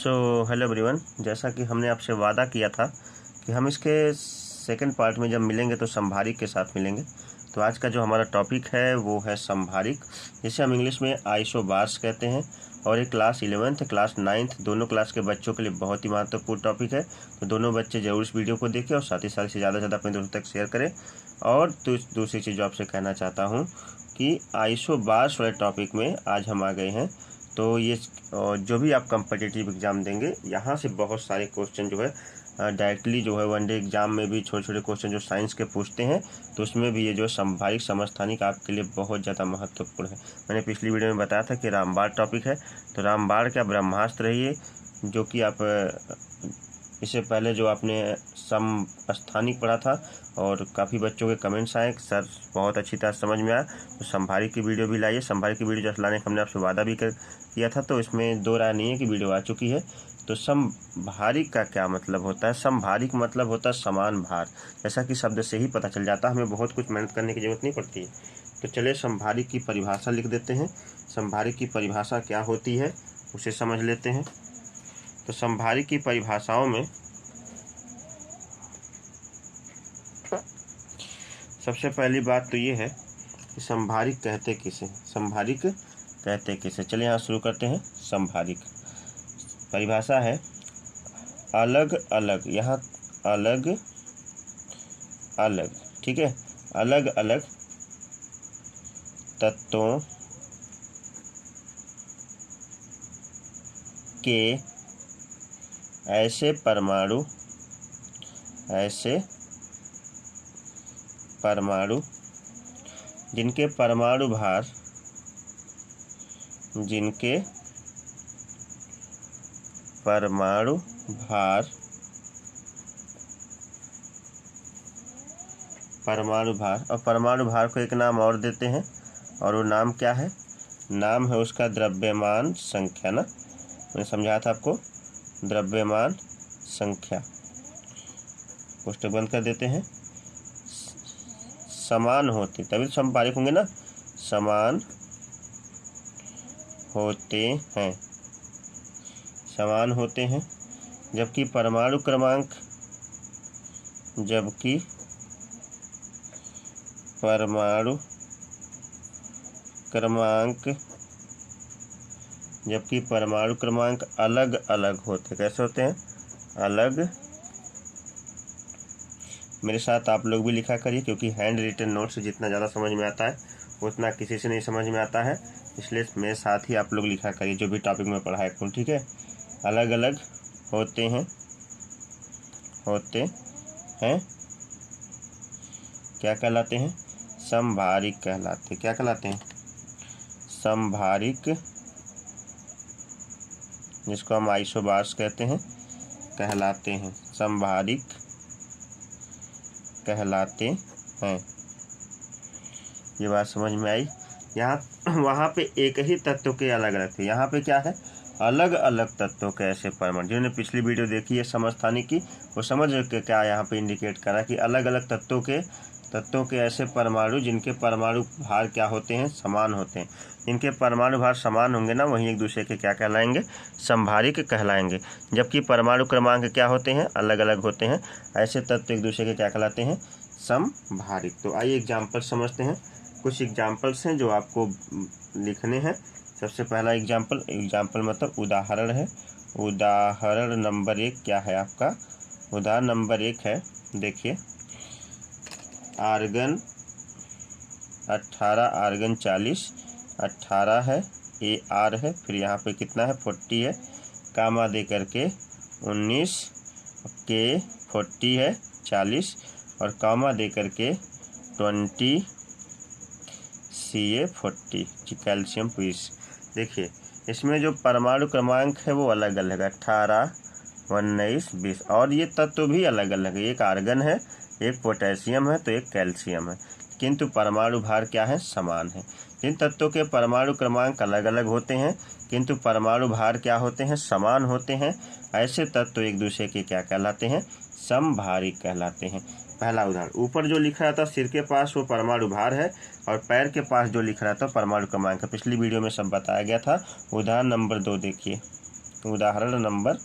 Hello everyone, जैसा कि हमने आपसे वादा किया था कि हम इसके सेकंड पार्ट में जब मिलेंगे तो संभारिक के साथ मिलेंगे। तो आज का जो हमारा टॉपिक है वो है संभारिक, जिसे हम इंग्लिश में आइसोबार्स कहते हैं। और ये क्लास 11th क्लास 9th दोनों क्लास के बच्चों के लिए बहुत ही महत्वपूर्ण टॉपिक है। तो दोनों बच्चे ज़रूर इस वीडियो को देखें और साथ ही साथ से ज़्यादा अपने दोस्तों तक शेयर करें। और दूसरी चीज़ जो आपसे कहना चाहता हूँ कि आइसोबार्स वाले टॉपिक में आज हम आ गए हैं। तो ये जो भी आप कम्पिटिटिव एग्ज़ाम देंगे, यहाँ से बहुत सारे क्वेश्चन जो है डायरेक्टली जो है वनडे एग्जाम में भी छोटे छोटे क्वेश्चन जो साइंस के पूछते हैं, तो उसमें भी ये जो संभारिक समस्थानिक आपके लिए बहुत ज़्यादा महत्वपूर्ण है। मैंने पिछली वीडियो में बताया था कि रामबाण टॉपिक है, तो रामबाण क्या ब्रह्मास्त्र है ये, जो कि आप इससे पहले जो आपने समस्थानिक पढ़ा था और काफ़ी बच्चों के कमेंट्स आए सर बहुत अच्छी तरह समझ में आया। तो संभारिक की वीडियो भी लाइए। संभारिक की वीडियो जैसे लाने का हमने आपसे वादा भी किया था, तो इसमें दो राय नहीं है कि वीडियो आ चुकी है। तो संभारिक का क्या मतलब होता है? संभारिक मतलब होता है समान भार, जैसा कि शब्द से ही पता चल जाता है, हमें बहुत कुछ मेहनत करने की जरूरत नहीं पड़ती है। तो चलिए संभारिक की परिभाषा लिख देते हैं। संभारिक की परिभाषा क्या होती है उसे समझ लेते हैं। तो संभारिक की परिभाषाओं में सबसे पहली बात तो ये है कि संभारिक कहते किसे, संभारिक कहते किसे। चलिए यहाँ शुरू करते हैं। संभारिक परिभाषा है अलग अलग, यहाँ अलग अलग, ठीक है, अलग अलग तत्वों के ऐसे परमाणु जिनके परमाणु भार और परमाणु भार को एक नाम और देते हैं, और वो नाम क्या है? नाम है उसका द्रव्यमान संख्या। ना, मैंने समझाया था आपको, द्रव्यमान संख्या। पुस्तक बंद कर देते हैं। समान होते तभी संभारिक होंगे ना, समान होते हैं जबकि परमाणु क्रमांक अलग अलग होते। कैसे होते हैं? अलग। मेरे साथ आप लोग भी लिखा करिए, क्योंकि हैंड रिटन नोट से जितना ज़्यादा समझ में आता है उतना किसी से नहीं समझ में आता है, इसलिए मेरे साथ ही आप लोग लिखा करिए जो भी टॉपिक में पढ़ाया करूँ, ठीक है। अलग अलग होते हैं क्या कहलाते हैं? संभारिक कहलाते। क्या कहलाते हैं? संभारिक, जिसको हम आइसोबार्स कहते हैं, कहलाते हैं। संभारिक कहलाते हैं। ये बात समझ में आई? यहाँ वहाँ पे एक ही तत्व के अलग अलग थे, यहाँ पे क्या है? अलग अलग तत्वों के ऐसे परमाणु। जिन्होंने पिछली वीडियो देखी है समस्थानिक की, वो समझ के क्या यहाँ पे इंडिकेट करा कि अलग अलग तत्वों के ऐसे परमाणु जिनके परमाणु भार क्या होते हैं? समान होते हैं। जिनके परमाणु भार समान होंगे ना, वहीं एक दूसरे के क्या कहलाएंगे? संभारिक कहलाएंगे। जबकि परमाणु क्रमांक क्या होते हैं? अलग अलग होते हैं। ऐसे तत्व एक दूसरे के क्या कहलाते हैं? संभारिक। तो आइए एग्जाम्पल समझते हैं। कुछ एग्जाम्पल्स हैं जो आपको लिखने हैं। सबसे पहला एग्जाम्पल मतलब उदाहरण है। उदाहरण नंबर 1 क्या है आपका? उदाहरण नंबर 1 है, देखिए, आर्गन 18, आर्गन 40, 18 है, AR है, फिर यहाँ पे कितना है? 40 है, कामा दे करके 19, K 40 है, 40, और कामा दे करके 20, Ca 40, कैल्शियम 20। देखिए, इसमें जो परमाणु क्रमांक है वो अलग अलग है, 18, 19, 20, और ये तत्व भी अलग अलग है। एक आर्गन है, एक पोटेशियम है, तो एक कैल्शियम है, किंतु परमाणु भार क्या है? समान है। जिन तत्वों के परमाणु क्रमांक अलग अलग होते हैं किंतु परमाणु भार क्या होते हैं? समान होते हैं, ऐसे तत्व एक दूसरे के क्या कहलाते हैं? समभारिक कहलाते हैं। पहला उदाहरण, ऊपर जो लिख रहा था सिर के पास वो परमाणु भार है, और पैर के पास जो लिख रहा था परमाणु क्रमांक है। पिछली वीडियो में सब बताया गया था। उदाहरण नंबर 2 देखिए, उदाहरण नंबर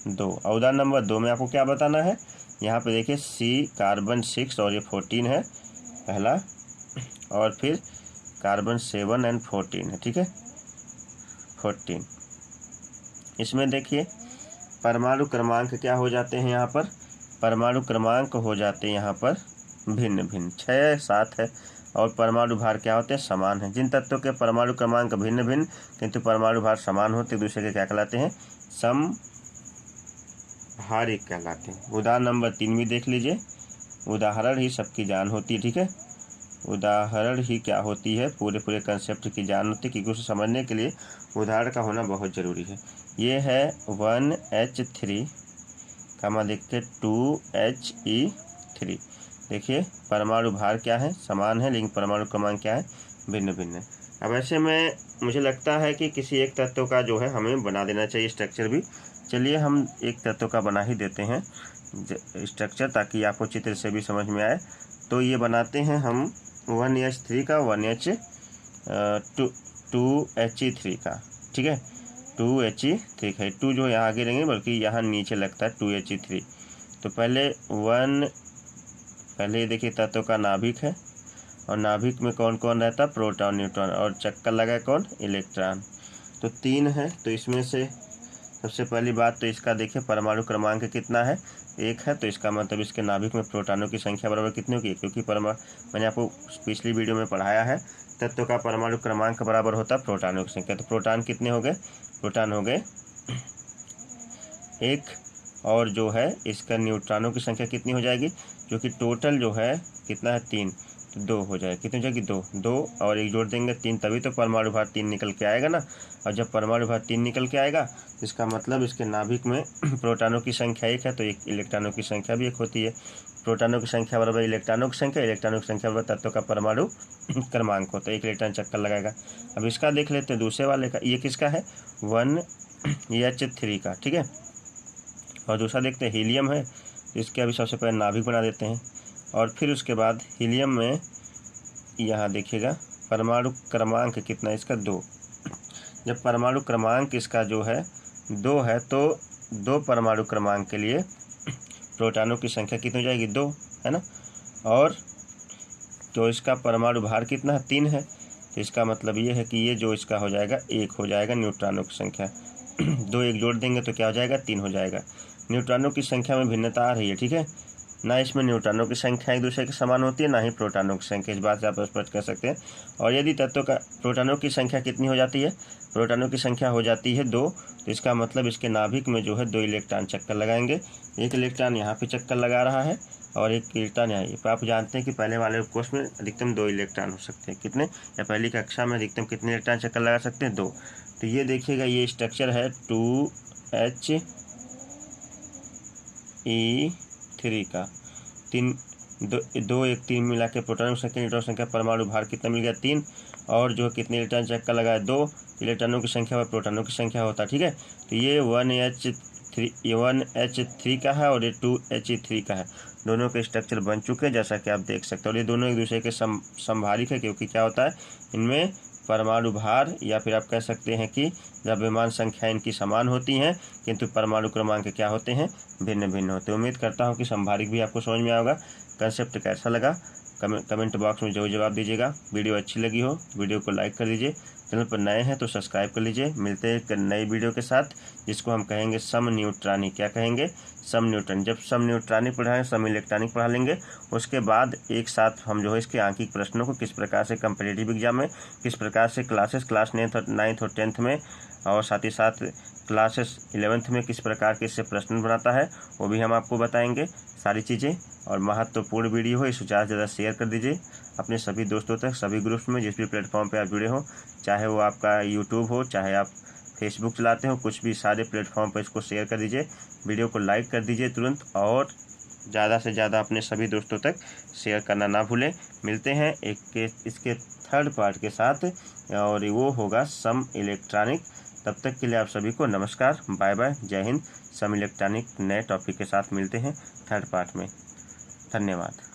2। और उदाहरण नंबर 2 में आपको क्या बताना है, यहाँ पे देखिए C कार्बन 6 और ये 14 है पहला, और फिर कार्बन 7 एंड 14 है, ठीक है 14। इसमें देखिए परमाणु क्रमांक क्या हो जाते हैं, यहाँ पर परमाणु क्रमांक हो जाते हैं यहाँ पर भिन्न भिन्न, 6 7 है, और परमाणु भार क्या होते हैं, समान है। जिन तत्वों के परमाणु क्रमांक भिन्न भिन्न किंतु परमाणु भार समान होते दूसरे के क्या कहलाते हैं, समभारिक कहलाते हैं। उदाहरण नंबर 3 भी देख लीजिए, उदाहरण ही सबकी जान होती है, ठीक है उदाहरण ही क्या होती है, पूरे कंसेप्ट की जान होती है, क्योंकि उसे समझने के लिए उदाहरण का होना बहुत ज़रूरी है। ये है 1H3 कमा देखते 2He3। देखिए परमाणु भार क्या है, समान है, लेकिन परमाणु क्रमांक क्या है, भिन्न भिन्न है। अब ऐसे में मुझे लगता है कि किसी एक तत्व का जो है हमें बना देना चाहिए स्ट्रक्चर भी। चलिए हम एक तत्व का बना ही देते हैं स्ट्रक्चर, ताकि आपको चित्र से भी समझ में आए। तो ये बनाते हैं हम 1H3 का 2He3 का, ठीक है 2He3 का। 2 जो यहाँ आगे रहेंगे बल्कि यहाँ नीचे लगता है 2He3। तो पहले ये देखिए तत्व का नाभिक है, और नाभिक में कौन कौन रहता है, प्रोटॉन न्यूट्रॉन, और चक्कर लगा कौन, इलेक्ट्रॉन। तो 3 है। तो इसमें से सबसे पहली बात तो इसका देखिए परमाणु क्रमांक कितना है, 1 है। तो इसका मतलब इसके नाभिक में प्रोटॉनों की संख्या बराबर कितनी होगी, क्योंकि मैंने आपको पिछली वीडियो में पढ़ाया है तत्व का परमाणु क्रमांक बराबर होता है प्रोटॉनों की संख्या। तो प्रोटॉन कितने हो गए, प्रोटॉन हो गए 1, और जो है इसका न्यूट्रॉनों की संख्या कितनी हो जाएगी, जो कि टोटल जो है कितना है 3, तो 2 हो जाएगी। कितनी हो जाएगी, 2 और 1 जोड़ देंगे 3, तभी तो परमाणु भार 3 निकल के आएगा ना। और जब परमाणु भार 3 निकल के आएगा तो इसका मतलब इसके नाभिक में प्रोटॉनों की संख्या 1 है, तो एक इलेक्ट्रॉनों की संख्या भी 1 होती है। प्रोटॉनों की संख्या बराबर इलेक्ट्रॉनों की संख्या, इलेक्ट्रॉनों की संख्या बराबर तत्व का परमाणु क्रमांक होता है। 1 इलेक्ट्रॉन चक्कर लगाएगा। अब इसका देख लेते हैं दूसरे वाले का, ये किसका है 1H3 का, ठीक है। और दूसरा देखते हैं हीलियम है, तो इसके अभी सबसे पहले नाभिक बना देते हैं, और फिर उसके बाद हीलियम में यहाँ देखिएगा परमाणु क्रमांक कितना है इसका, 2। जब परमाणु क्रमांक इसका जो है 2 है, तो 2 परमाणु क्रमांक के लिए प्रोटॉनों की संख्या कितनी हो जाएगी, 2 है ना। और तो इसका परमाणु भार कितना है, 3 है। तो इसका मतलब ये है कि ये जो इसका हो जाएगा 1 हो जाएगा न्यूट्रॉनों की संख्या। 2 1 जोड़ देंगे तो क्या हो जाएगा, 3 हो जाएगा। न्यूट्रॉनों की संख्या में भिन्नता आ रही है, ठीक है ना। इसमें न्यूट्रॉनों की संख्या एक दूसरे के समान होती है, ना ही प्रोटॉनों की संख्या। इस बात से आप स्पष्ट कर सकते हैं। और यदि तत्व का प्रोटॉनों की संख्या कितनी हो जाती है, प्रोटॉनों की संख्या हो जाती है 2, तो इसका मतलब इसके नाभिक में जो है 2 इलेक्ट्रॉन चक्कर लगाएंगे। 1 इलेक्ट्रॉन यहाँ पे चक्कर लगा रहा है और 1 इलेक्ट्रॉन यहाँ। पर आप जानते हैं कि पहले वाले कोर्स में अधिकतम 2 इलेक्ट्रॉन हो सकते हैं, कितने, या पहली कक्षा में अधिकतम कितने इलेक्ट्रॉन चक्कर लगा सकते हैं, 2। तो ये देखिएगा ये स्ट्रक्चर है 2He3 का। 2 1 3 मिला के प्रोटॉन संख्या, न्यूट्रॉन संख्या, परमाणु भार कितना मिल गया, 3, और जो कितने इलेक्ट्रॉन चक्कर लगाए, 2 इलेक्ट्रॉनों की संख्या व प्रोटॉनों की संख्या होता है, ठीक है। तो ये 1H3 का है और ये 2He3 का है। दोनों के स्ट्रक्चर बन चुके हैं जैसा कि आप देख सकते हैं। और ये दोनों एक दूसरे के समभारिक है, क्योंकि क्या होता है इनमें परमाणु भार, या फिर आप कह सकते हैं कि द्रव्यमान संख्या इनकी समान होती हैं, किंतु परमाणु क्रमांक क्या होते हैं, भिन्न भिन्न होते हैं। उम्मीद करता हूं कि समभारिक भी आपको समझ में आएगा। कंसेप्ट कैसा लगा कमेंट बॉक्स में जरूर जवाब दीजिएगा। वीडियो अच्छी लगी हो वीडियो को लाइक कर दीजिए, चैनल पर नए हैं तो सब्सक्राइब कर लीजिए। मिलते हैं एक नई वीडियो के साथ, जिसको हम कहेंगे सम न्यूट्रॉनी। क्या कहेंगे, सम न्यूट्रॉनी। जब सम न्यूट्रॉनी पढ़ाएंगे, सम इलेक्ट्रॉनिक पढ़ा लेंगे, उसके बाद एक साथ हम जो है इसके आंकिक प्रश्नों को किस प्रकार से कंपटीटिव एग्जाम में, किस प्रकार से क्लास 9th और 10th में, और साथ ही साथ क्लासेस 11th में किस प्रकार के इससे प्रश्न बनाता है, वो भी हम आपको बताएंगे सारी चीज़ें। और महत्वपूर्ण वीडियो हो, इसे ज़्यादा से ज़्यादा शेयर कर दीजिए अपने सभी दोस्तों तक, सभी ग्रुप्स में, जिस भी प्लेटफॉर्म पे आप जुड़े हो, चाहे वो आपका यूट्यूब हो, चाहे आप फेसबुक चलाते हो, कुछ भी, सारे प्लेटफॉर्म पर इसको शेयर कर दीजिए। वीडियो को लाइक कर दीजिए तुरंत, और ज़्यादा से ज़्यादा अपने सभी दोस्तों तक शेयर करना ना भूलें। मिलते हैं इसके 3rd पार्ट के साथ, और वो होगा सम इलेक्ट्रॉनिक। तब तक के लिए आप सभी को नमस्कार, बाय बाय, जय हिंद। सम इलेक्ट्रॉनिक नए टॉपिक के साथ मिलते हैं 3rd पार्ट में। धन्यवाद।